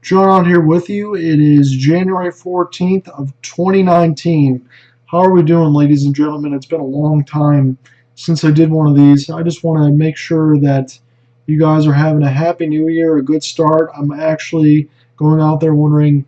John on here with you. It is January 14th of 2019. How are we doing, ladies and gentlemen? It's been a long time since I did one of these. I just want to make sure that you guys are having a happy new year, a good start. I'm actually going out there wondering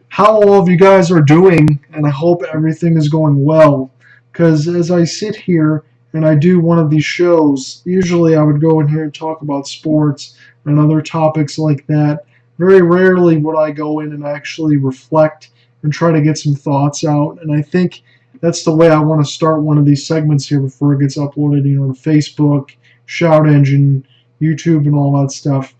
how all of you guys are doing, and I hope everything is going well. Because as I sit here and I do one of these shows, usually I would go in here and talk about sports and other topics like that. Very rarely would I go in and actually reflect and try to get some thoughts out. And I think that's the way I want to start one of these segments here before it gets uploaded, to Facebook, Shout Engine, YouTube, and all that stuff,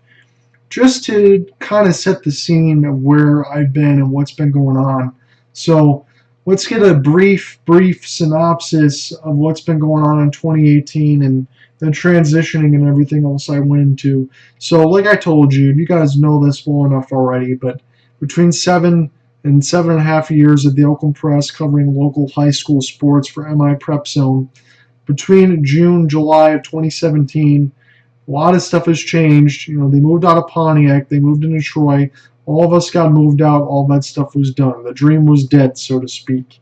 just to kind of set the scene of where I've been and what's been going on. So let's get a brief synopsis of what's been going on in 2018 and the transitioning and everything else I went into. So like I told you, you guys know this well enough already, but between 7 and 7.5 years at the Oakland Press covering local high school sports for MI Prep Zone, between June, July of 2017, a lot of stuff has changed. They moved out of Pontiac, they moved into Troy. All of us got moved out. All that stuff was done. The dream was dead, so to speak,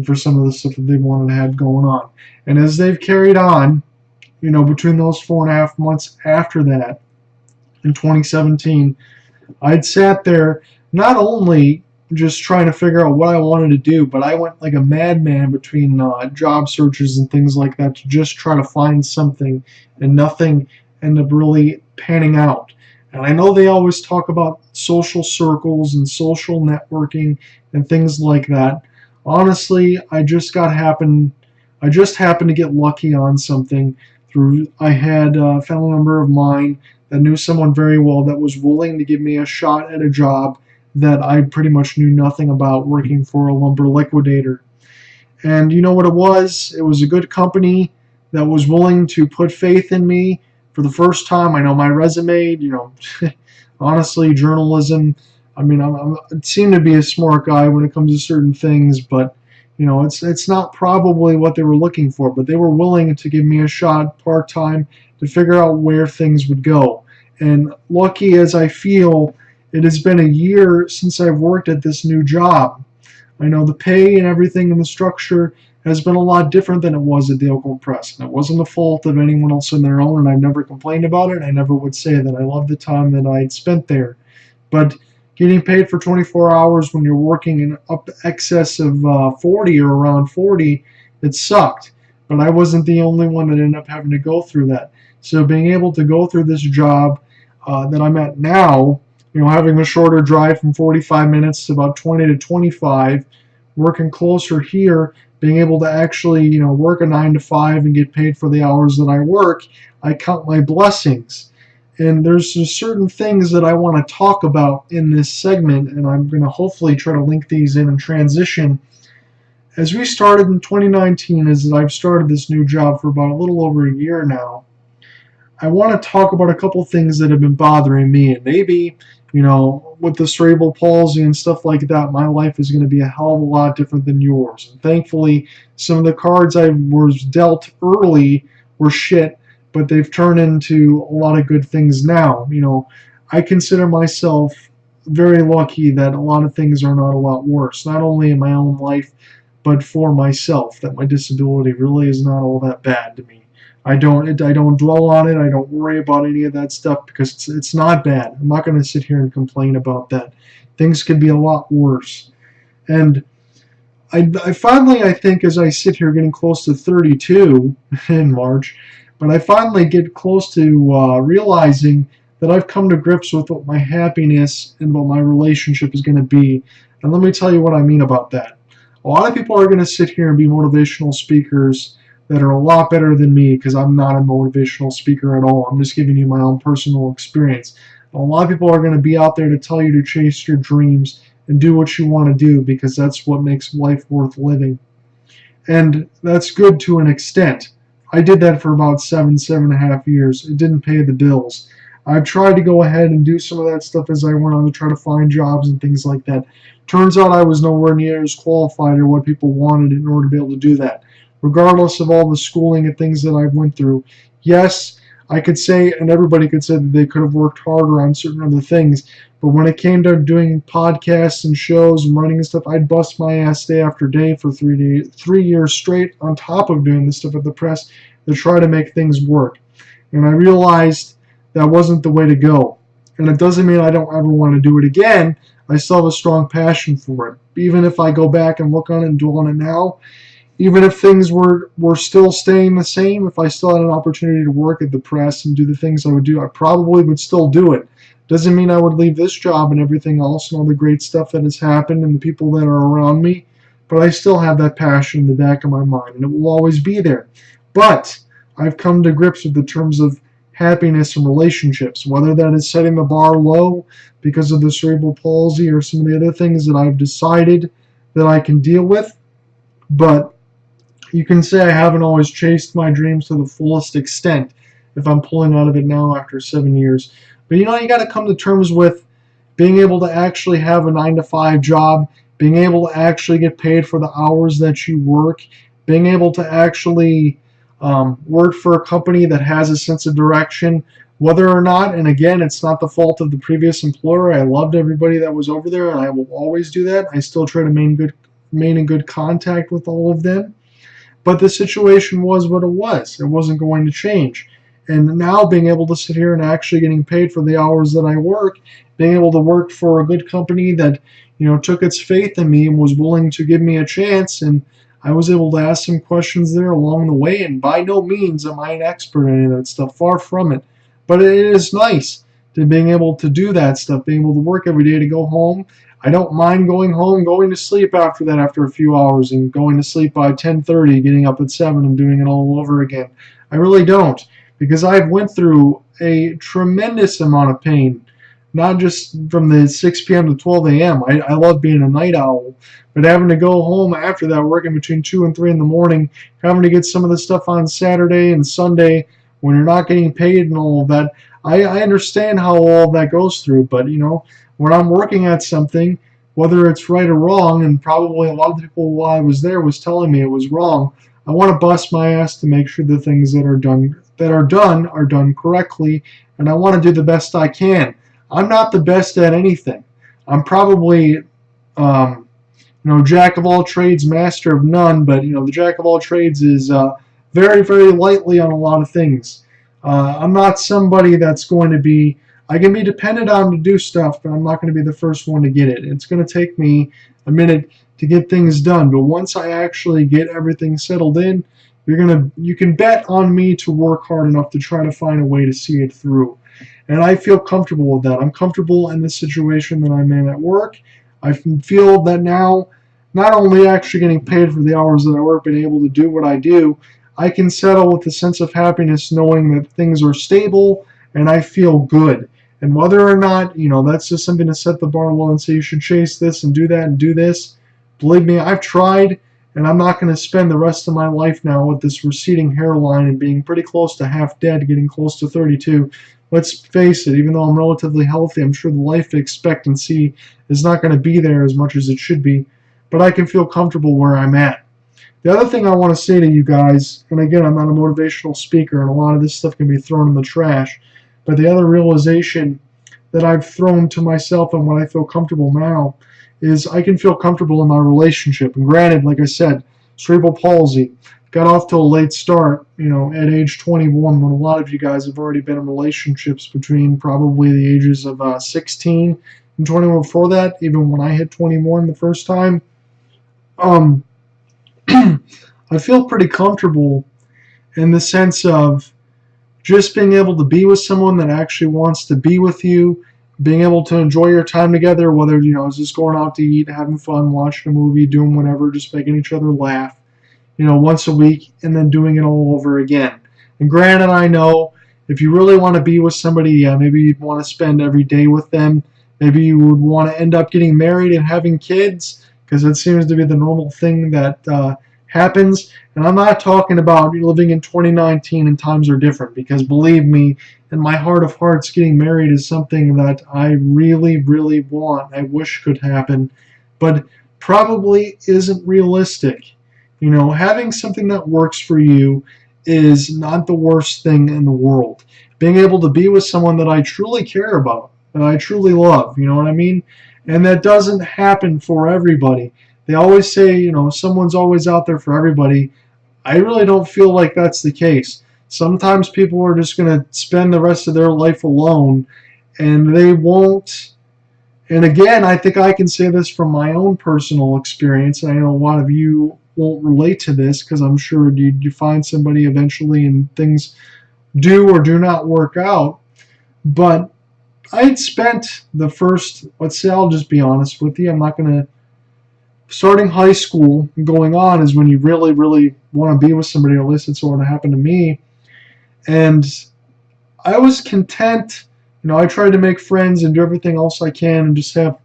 for some of the stuff that they wanted to have going on. And as they've carried on, between those 4.5 months after that, in 2017, I'd sat there not only just trying to figure out what I wanted to do, but I went like a madman between job searches and things like that to just try to find something, and nothing ended up really panning out. And I know they always talk about social circles and social networking and things like that. Honestly, I just happened to get lucky on something. I had a family member of mine that knew someone very well that was willing to give me a shot at a job that I pretty much knew nothing about, working for a lumber liquidator. And you know what it was? It was a good company that was willing to put faith in me for the first time. I know my resume, honestly, journalism. I mean, I seem to be a smart guy when it comes to certain things, but it's not probably what they were looking for. But they were willing to give me a shot part time to figure out where things would go. And lucky as I feel, it has been a year since I've worked at this new job. I know the pay and everything and the structure has been a lot different than it was at the Oakland Press. And it wasn't the fault of anyone else on their own, and I've never complained about it. I never would say that. I loved the time that I had spent there. But getting paid for 24 hours when you're working in up excess of 40 or around 40, it sucked. But I wasn't the only one that ended up having to go through that. So being able to go through this job that I'm at now, having a shorter drive from 45 minutes to about 20 to 25, working closer here, being able to actually, work a 9 to 5 and get paid for the hours that I work, I count my blessings. And there's just certain things that I want to talk about in this segment, and I'm going to hopefully try to link these in and transition. As we started in 2019, as I've started this new job for about a little over a year now, I want to talk about a couple things that have been bothering me, and maybe, with the cerebral palsy and stuff like that, my life is going to be a hell of a lot different than yours. And thankfully, some of the cards I was dealt early were shit, but they've turned into a lot of good things now. I consider myself very lucky that a lot of things are not a lot worse, not only in my own life, but for myself, that my disability really is not all that bad to me. I don't dwell on it. I don't worry about any of that stuff because it's not bad. I'm not going to sit here and complain about that. Things could be a lot worse. And I finally, I think, as I sit here getting close to 32 in March, but I finally get close to realizing that I've come to grips with what my happiness and what my relationship is going to be. And let me tell you what I mean about that. A lot of people are going to sit here and be motivational speakers that are a lot better than me, because I'm not a motivational speaker at all. I'm just giving you my own personal experience. A lot of people are going to be out there to tell you to chase your dreams and do what you want to do, because that's what makes life worth living. And that's good to an extent. I did that for about 7.5 years. It didn't pay the bills. I've tried to go ahead and do some of that stuff as I went on to try to find jobs and things like that. Turns out I was nowhere near as qualified or what people wanted in order to be able to do that. Regardless of all the schooling and things that I went through, yes, I could say, and everybody could say that they could have worked harder on certain other things. But when it came to doing podcasts and shows and writing and stuff, I'd bust my ass day after day for 3 years straight on top of doing this stuff at the press to try to make things work. And I realized that wasn't the way to go. And it doesn't mean I don't ever want to do it again. I still have a strong passion for it. Even if I go back and look on it and dwell on it now, even if things were still staying the same, if I still had an opportunity to work at the press and do the things I would do, I probably would still do it. Doesn't mean I would leave this job and everything else and all the great stuff that has happened and the people that are around me, but I still have that passion in the back of my mind, and it will always be there. But I've come to grips with the terms of happiness and relationships, whether that is setting the bar low because of the cerebral palsy or some of the other things that I've decided that I can deal with. But you can say I haven't always chased my dreams to the fullest extent if I'm pulling out of it now after 7 years. But you got to come to terms with being able to actually have a 9 to 5 job, being able to actually get paid for the hours that you work, being able to actually work for a company that has a sense of direction, whether or not, and again, it's not the fault of the previous employer. I loved everybody that was over there, and I will always do that. I still try to remain in good contact with all of them. But the situation was what it was. It wasn't going to change. And now being able to sit here and actually getting paid for the hours that I work, being able to work for a good company that, took its faith in me and was willing to give me a chance, and I was able to ask some questions there along the way, and by no means am I an expert in any of that stuff, far from it. But it is nice to being able to do that stuff, being able to work every day, to go home. I don't mind going home, going to sleep after that after a few hours, and going to sleep by 10:30, getting up at 7 and doing it all over again. I really don't, because I've went through a tremendous amount of pain, not just from the 6 p.m. to 12 a.m. I love being a night owl, but having to go home after that, working between 2 and 3 in the morning, having to get some of the stuff on Saturday and Sunday when you're not getting paid and all of that, I understand how all of that goes through, but when I'm working at something, whether it's right or wrong, and probably a lot of the people while I was there was telling me it was wrong, I want to bust my ass to make sure the things that are done correctly, and I want to do the best I can. I'm not the best at anything. I'm probably, jack of all trades, master of none, but the jack of all trades is very, very lightly on a lot of things. I'm not somebody that's going to be. I can be depended on to do stuff, but I'm not going to be the first one to get it. It's going to take me a minute to get things done, but once I actually get everything settled in, you can bet on me to work hard enough to try to find a way to see it through. And I feel comfortable with that. I'm comfortable in the situation that I'm in at work. I feel that now, not only actually getting paid for the hours that I work, but able to do what I do, I can settle with a sense of happiness knowing that things are stable and I feel good. And whether or not, that's just something to set the bar low and say you should chase this and do that and do this. Believe me, I've tried, and I'm not going to spend the rest of my life now with this receding hairline and being pretty close to half dead, getting close to 32. Let's face it, even though I'm relatively healthy, I'm sure the life expectancy is not going to be there as much as it should be, but I can feel comfortable where I'm at. The other thing I want to say to you guys, and again, I'm not a motivational speaker, and a lot of this stuff can be thrown in the trash, but the other realization that I've thrown to myself and what I feel comfortable now is I can feel comfortable in my relationship. And granted, like I said, cerebral palsy, got off to a late start, at age 21, when a lot of you guys have already been in relationships between probably the ages of 16 and 21. Before that, even when I hit 21 the first time, I feel pretty comfortable in the sense of just being able to be with someone that actually wants to be with you, being able to enjoy your time together, whether, it's just going out to eat, having fun, watching a movie, doing whatever, just making each other laugh, once a week, and then doing it all over again. And granted, I know if you really want to be with somebody, maybe you'd want to spend every day with them. Maybe you would want to end up getting married and having kids, because it seems to be the normal thing that happens. And I'm not talking about living in 2019 and times are different, because believe me, in my heart of hearts, getting married is something that I really, really want. I wish could happen, but probably isn't realistic. Having something that works for you is not the worst thing in the world. Being able to be with someone that I truly care about, that I truly love, you know what I mean? And that doesn't happen for everybody. They always say, someone's always out there for everybody. I really don't feel like that's the case. Sometimes people are just going to spend the rest of their life alone, and they won't. And again, I think I can say this from my own personal experience, and I know a lot of you won't relate to this because I'm sure you find somebody eventually and things do or do not work out. But I had spent the first, let's say, I'll just be honest with you, I'm not going to. Starting high school and going on is when you really, really want to be with somebody, or at least it's what happened to me. And I was content. I tried to make friends and do everything else I can and just have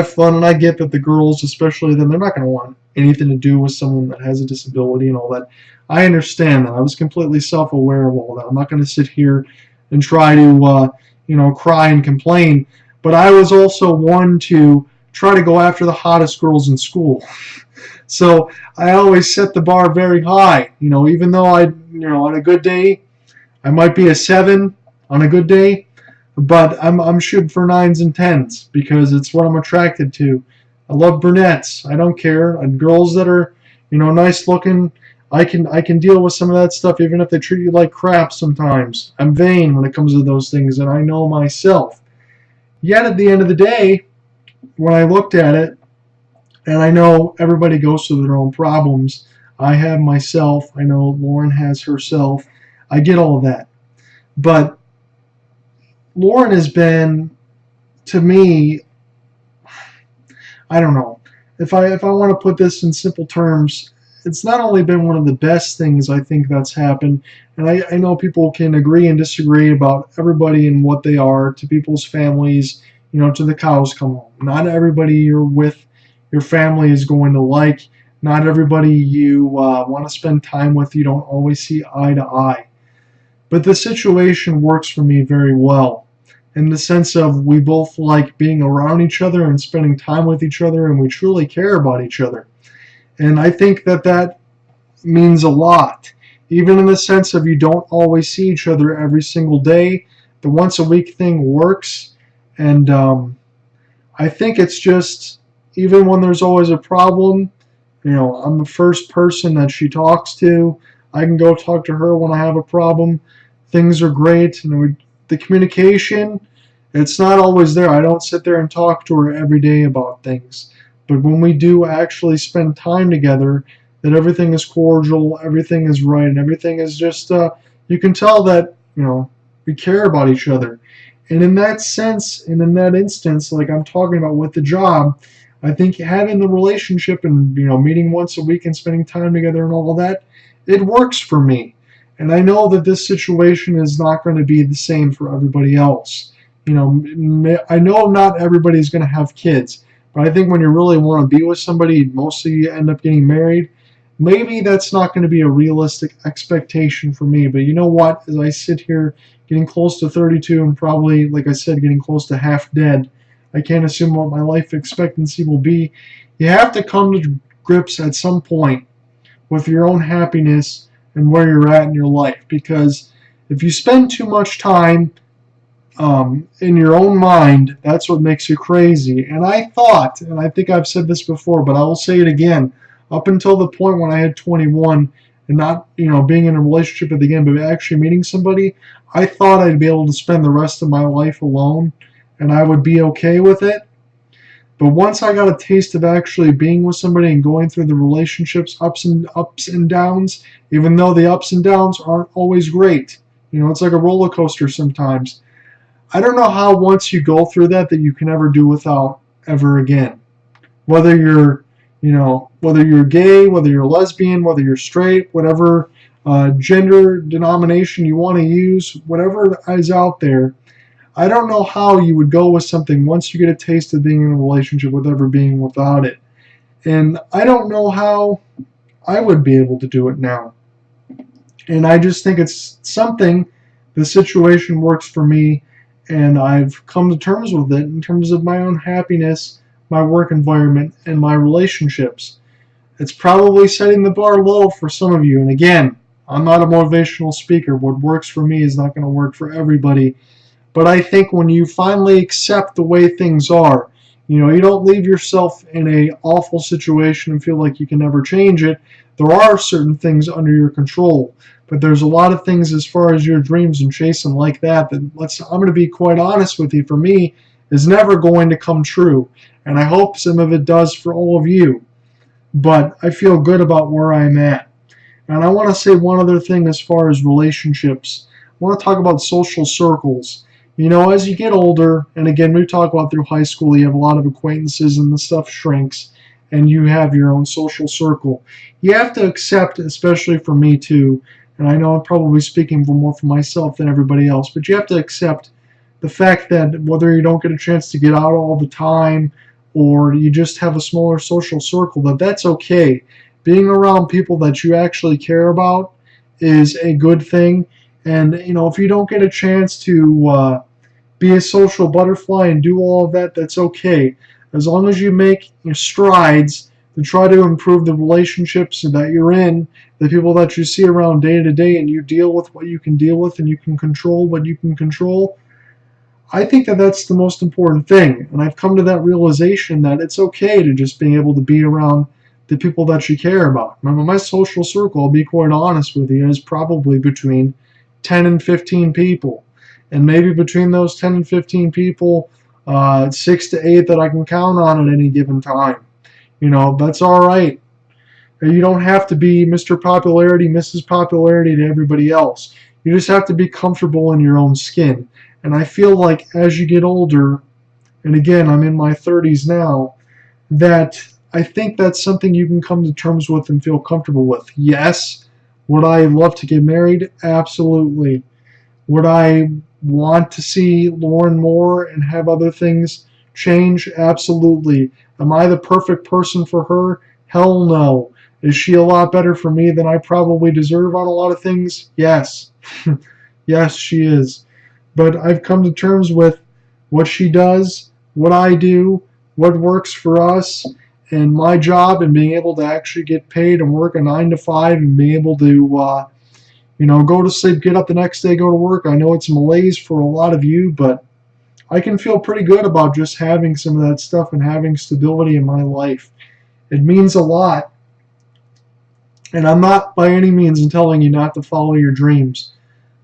fun. And I get that the girls, especially then, they're not going to want anything to do with someone that has a disability and all that. I understand that. I was completely self-aware of all that. I'm not going to sit here and try to, cry and complain. But I was also one to try to go after the hottest girls in school. So I always set the bar very high. Even though on a good day, I might be a 7 on a good day, but I'm shooting for 9s and 10s because it's what I'm attracted to. I love brunettes. I don't care. And girls that are, nice looking, I can deal with some of that stuff even if they treat you like crap sometimes. I'm vain when it comes to those things, and I know myself. Yet at the end of the day, when I looked at it, and I know everybody goes through their own problems. I have myself. I know Lauren has herself. I get all of that. But Lauren has been, to me, I don't know. If I want to put this in simple terms, it's not only been one of the best things I think that's happened, and I know people can agree and disagree about everybody and what they are to people's families, to the cows come home. Not everybody you're with, your family is going to like. Not everybody you want to spend time with, you don't always see eye to eye. But the situation works for me very well in the sense of we both like being around each other and spending time with each other, and we truly care about each other. And I think that means a lot, even in the sense of you don't always see each other every single day. The once a week thing works, and I think it's just, even when there's always a problem, I'm the first person that she talks to. I can go talk to her when I have a problem. Things are great, and the communication, it's not always there. I don't sit there and talk to her every day about things. But when we do actually spend time together, that everything is cordial, everything is right, and everything is just, you can tell that, we care about each other. And in that sense, and in that instance, like I'm talking about with the job, I think having the relationship and, meeting once a week and spending time together and all of that, it works for me. And I know that this situation is not going to be the same for everybody else. I know not everybody's going to have kids, but I think when you really want to be with somebody, most of you end up getting married. Maybe that's not going to be a realistic expectation for me. But you know what? As I sit here getting close to 32 and probably, like I said, getting close to half dead, I can't assume what my life expectancy will be. You have to come to grips at some point with your own happiness and where you're at in your life. Because if you spend too much time in your own mind, that's what makes you crazy. And I thought, and I think I've said this before, but I will say it again, up until the point when I had 21 and not, being in a relationship at the end, but actually meeting somebody, I thought I'd be able to spend the rest of my life alone and I would be okay with it. But once I got a taste of actually being with somebody and going through the relationships ups and downs, even though the ups and downs aren't always great, it's like a roller coaster sometimes. I don't know how once you go through that you can ever do without ever again. Whether you're gay, whether you're lesbian, whether you're straight, whatever gender denomination you want to use, whatever is out there, I don't know how you would go with something once you get a taste of being in a relationship with ever being without it. And I don't know how I would be able to do it now. And I just think it's something, the situation works for me, and I've come to terms with it in terms of my own happiness, my work environment, and my relationships. It's probably setting the bar low for some of you. And again, I'm not a motivational speaker. What works for me is not going to work for everybody. But I think when you finally accept the way things are, you don't leave yourself in a awful situation and feel like you can never change it. There are certain things under your control, but there's a lot of things as far as your dreams and chasing like that I'm going to be quite honest with you, for me, is never going to come true. And I hope some of it does for all of you. But I feel good about where I'm at. And I want to say one other thing as far as relationships. I want to talk about social circles. As you get older, and again, we talk about through high school, you have a lot of acquaintances and the stuff shrinks, and you have your own social circle. You have to accept, especially for me too, and I know I'm probably speaking more for myself than everybody else, but you have to accept the fact that whether you don't get a chance to get out all the time or you just have a smaller social circle, that's okay. Being around people that you actually care about is a good thing. And if you don't get a chance to be a social butterfly and do all of that, that's okay. As long as you make your strides to try to improve the relationships that you're in, the people that you see around day to day, and you deal with what you can deal with and you can control what you can control, I think that's the most important thing. And I've come to that realization that it's okay to just be able to be around the people that you care about. Remember, my social circle, I'll be quite honest with you, is probably between 10 and 15 people. And maybe between those 10 and 15 people, 6 to 8 that I can count on at any given time. That's all right. You don't have to be Mr. Popularity, Mrs. Popularity to everybody else. You just have to be comfortable in your own skin. And I feel like as you get older, and again, I'm in my 30s now, that I think that's something you can come to terms with and feel comfortable with. Yes. Would I love to get married? Absolutely. Would I want to see Lauren more and have other things change? Absolutely. Am I the perfect person for her? Hell no. Is she a lot better for me than I probably deserve on a lot of things? Yes. Yes, she is. But I've come to terms with what she does, what I do, what works for us, and my job, and being able to actually get paid and work a 9 to 5 and being able to go to sleep, get up the next day, go to work. I know it's malaise for a lot of you, but I can feel pretty good about just having some of that stuff and having stability in my life. It means a lot. And I'm not by any means telling you not to follow your dreams.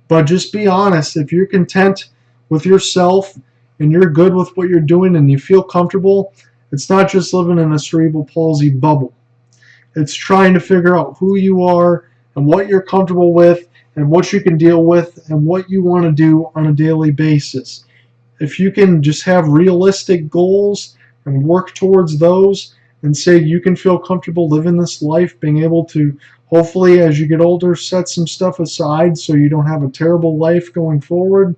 But just be honest. If you're content with yourself and you're good with what you're doing and you feel comfortable, it's not just living in a cerebral palsy bubble. It's trying to figure out who you are and what you're comfortable with and what you can deal with and what you want to do on a daily basis. If you can just have realistic goals and work towards those and say you can feel comfortable living this life, being able to hopefully as you get older set some stuff aside so you don't have a terrible life going forward,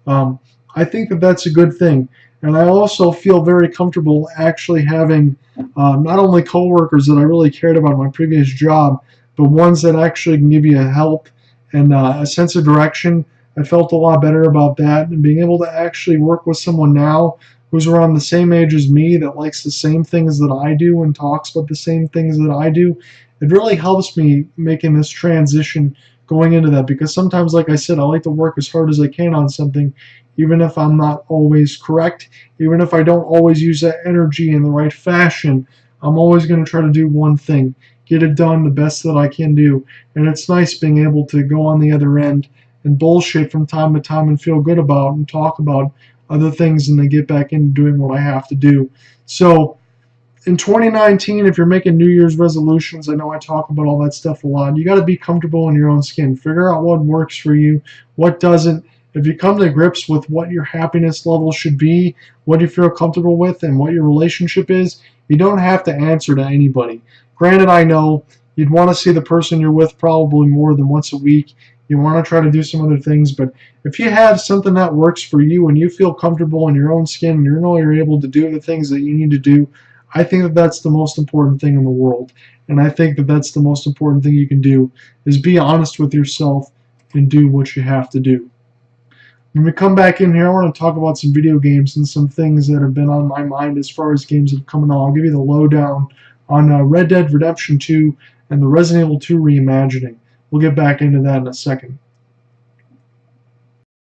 I think that's a good thing. And I also feel very comfortable actually having not only coworkers that I really cared about in my previous job, but ones that actually can give you a help and a sense of direction. I felt a lot better about that, and being able to actually work with someone now who's around the same age as me that likes the same things that I do and talks about the same things that I do, it really helps me making this transition going into that, because sometimes, like I said, I like to work as hard as I can on something, even if I'm not always correct, even if I don't always use that energy in the right fashion. I'm always going to try to do one thing, get it done the best that I can do. And it's nice being able to go on the other end and bullshit from time to time and feel good about and talk about other things and then get back into doing what I have to do. So in 2019, if you're making New Year's resolutions, I know I talk about all that stuff a lot. You got to be comfortable in your own skin. Figure out what works for you, what doesn't. If you come to grips with what your happiness level should be, what you feel comfortable with, and what your relationship is, you don't have to answer to anybody. Granted, I know you'd want to see the person you're with probably more than once a week. You want to try to do some other things, but if you have something that works for you and you feel comfortable in your own skin and you know you're able to do the things that you need to do, I think that that's the most important thing in the world. And I think that that's the most important thing you can do, is be honest with yourself and do what you have to do. When we come back in here, I want to talk about some video games and some things that have been on my mind as far as games that have come on. I'll give you the lowdown on Red Dead Redemption 2 and the Resident Evil 2 reimagining. We'll get back into that in a second.